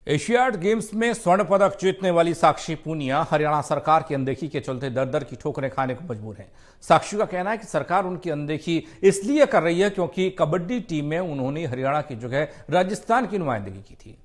Asiad games में स्वर्ण पदक जीतने वाली साक्षी पूनिया हरियाणा सरकार की अनदेखी के चलते दर दर की ठोकरें खाने को मजबूर है। साक्षी का कहना है कि सरकार उनकी अनदेखी इसलिए कर रही है क्योंकि कबड्डी टीम में उन्होंने हरियाणा की जगह राजस्थान की नुमाइंदगी की थी।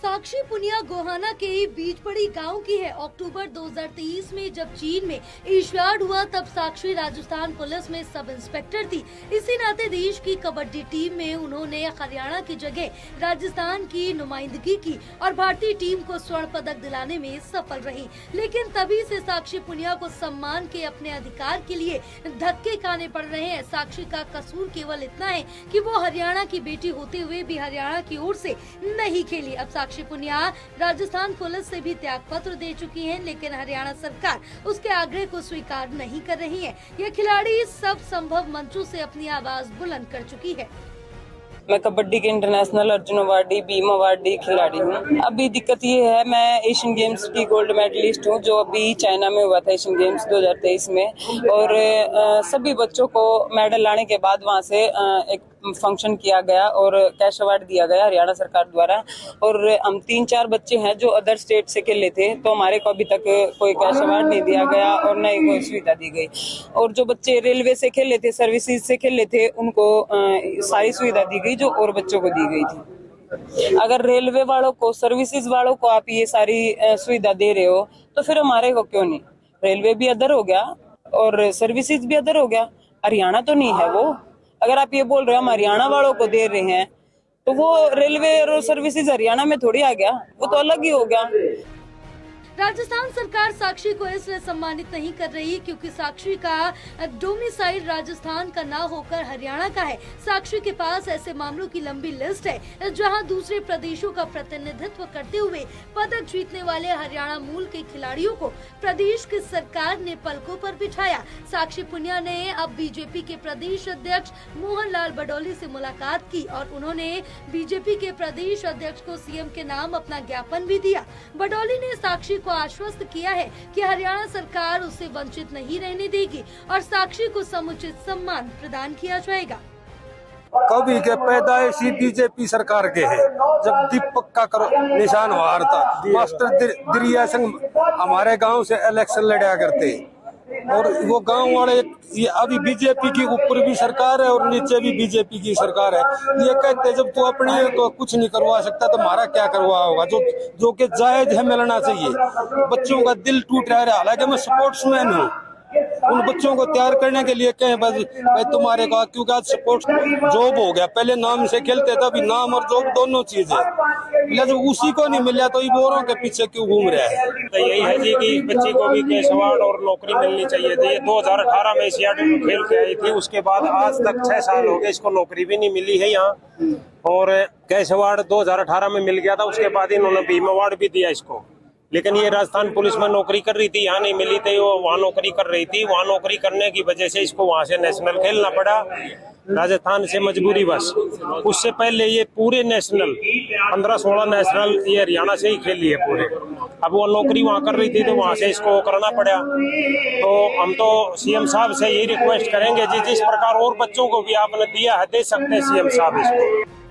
साक्षी पूनिया गोहाना के बीजपड़ी गांव की है। अक्टूबर 2023 में जब चीन में एशियाड हुआ तब साक्षी राजस्थान पुलिस में सब इंस्पेक्टर थी। इसी नाते देश की कबड्डी टीम में उन्होंने हरियाणा की जगह राजस्थान की नुमाइंदगी की और भारतीय टीम को स्वर्ण पदक दिलाने में सफल रही। लेकिन तभी से साक्षी पूनिया को सम्मान के अपने अधिकार के लिए धक्के खाने पड़ रहे हैं। साक्षी का कसूर केवल इतना है कि वो हरियाणा की बेटी होते हुए भी हरियाणा की ओर से नहीं खेली। अब साक्षी पूनिया राजस्थान पुलिस से भी त्याग पत्र दे चुकी हैं, लेकिन हरियाणा सरकार उसके आग्रह को स्वीकार नहीं कर रही है। यह खिलाड़ी सब संभव मंचों से अपनी आवाज बुलंद कर चुकी है। मैं कबड्डी के international Arjun awardee, Bhim awardee खिलाड़ी हूँ। अभी दिक्कत ये है, मैं एशियन गेम्स की गोल्ड मेडलिस्ट हूँ जो अभी चाइना में हुआ था एशियन गेम्स 2023 में। और सभी बच्चों को मेडल लाने के बाद वहाँ से एक फंक्शन किया गया और कैश अवार्ड दिया गया हरियाणा सरकार द्वारा। और हम 3-4 बच्चे हैं जो अदर स्टेट से खेले थे, तो हमारे को अभी तक कोई कैश अवार्ड नहीं दिया गया और न ही कोई सुविधा दी गई। और जो बच्चे रेलवे से खेले थे, सर्विसेज से खेले थे, उनको सारी सुविधा दी गई जो और बच्चों को दी गई थी। अगर रेलवे वालों को, सर्विसेज वालों को आप ये सारी सुविधा दे रहे हो तो फिर हमारे को क्यों नहीं? रेलवे भी अदर हो गया और सर्विसेज भी अदर हो गया, हरियाणा तो नहीं है वो। अगर आप ये बोल रहे हो हम हरियाणा वालों को दे रहे हैं तो वो रेलवे और सर्विसेज हरियाणा में थोड़ी आ गया, वो तो अलग ही हो गया। राजस्थान सरकार साक्षी को इसलिए सम्मानित नहीं कर रही क्योंकि साक्षी का डोमिसाइल राजस्थान का ना होकर हरियाणा का है। साक्षी के पास ऐसे मामलों की लंबी लिस्ट है जहां दूसरे प्रदेशों का प्रतिनिधित्व करते हुए पदक जीतने वाले हरियाणा मूल के खिलाड़ियों को प्रदेश की सरकार ने पलकों पर बिठाया। साक्षी पूनिया ने अब बीजेपी के प्रदेश अध्यक्ष मोहन लाल बडौली से मुलाकात की और उन्होंने बीजेपी के प्रदेश अध्यक्ष को सीएम के नाम अपना ज्ञापन भी दिया। बडौली ने साक्षी को आश्वस्त किया है कि हरियाणा सरकार उसे वंचित नहीं रहने देगी और साक्षी को समुचित सम्मान प्रदान किया जाएगा। कभी के पैदाइशी बीजेपी सरकार के है। जब दीपक का निशान वार था, मास्टर दिरिया सिंह हमारे गांव से इलेक्शन लड़ा करते और वो गांव वाले ये अभी बीजेपी की ऊपर भी सरकार है और नीचे भी बीजेपी की सरकार है। ये कहते जब तू अपने तो कुछ नहीं करवा सकता तो हमारा क्या करवा होगा? जो कि जायज है मिलना चाहिए। बच्चों का दिल टूट रहा है। हालांकि मैं स्पोर्ट्समैन हूँ, उन बच्चों को तैयार करने के लिए कहें भाई तुम्हारे का, क्योंकि आज स्पोर्ट्स जॉब हो गया। पहले नाम से खेलते थे, अभी नाम और जॉब दोनों चीज है। जब उसी को नहीं मिला तो बोरों के पीछे क्यों घूम रहा है? तो यही है जी कि बच्चे को भी कैश अवार्ड और नौकरी मिलनी चाहिए थी। 2018 में एशियाड खेल के आई थी, उसके बाद आज तक 6 साल हो गए, इसको नौकरी भी नहीं मिली है यहाँ। और कैश अवार्ड 2018 में मिल गया था, उसके बाद इन्होंने भीम अवार्ड भी दिया इसको। लेकिन ये राजस्थान पुलिस में नौकरी कर रही थी, यहाँ नहीं मिली थी, वो वहाँ नौकरी कर रही थी। वहाँ नौकरी करने की वजह से इसको वहाँ से नेशनल खेलना पड़ा, राजस्थान से मजबूरी बस। उससे पहले ये पूरे नेशनल 15-16 नेशनल ये हरियाणा से ही खेली है पूरे। अब वो नौकरी वहाँ कर रही थी तो वहाँ से इसको करना पड़ा। तो हम तो सीएम साहब से यही रिक्वेस्ट करेंगे जिस प्रकार और बच्चों को भी आपने दिया है, दे सकते हैं सीएम साहब इसको।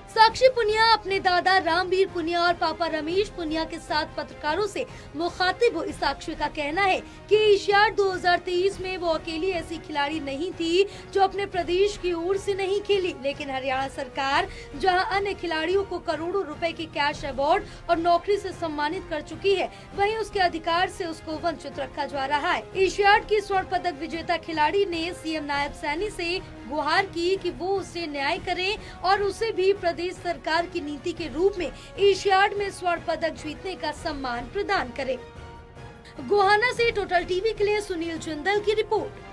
साक्षी पूनिया अपने दादा रामवीर पूनिया और पापा रमेश पूनिया के साथ पत्रकारों से मुखातिब हुई। साक्षी का कहना है कि एशियाड 2023 में वो अकेली ऐसी खिलाड़ी नहीं थी जो अपने प्रदेश की ओर से नहीं खेली, लेकिन हरियाणा सरकार जहां अन्य खिलाड़ियों को करोड़ों रुपए की कैश अवार्ड और नौकरी से सम्मानित कर चुकी है, वहीं उसके अधिकार से उसको वंचित रखा जा रहा है। एशियाड की स्वर्ण पदक विजेता खिलाड़ी ने सीएम नायब सैनी से गुहार की कि वो उसे न्याय करें और उसे भी प्रदेश सरकार की नीति के रूप में एशियाड में स्वर्ण पदक जीतने का सम्मान प्रदान करें। गोहाना से टोटल टीवी के लिए सुनील जिंदल की रिपोर्ट।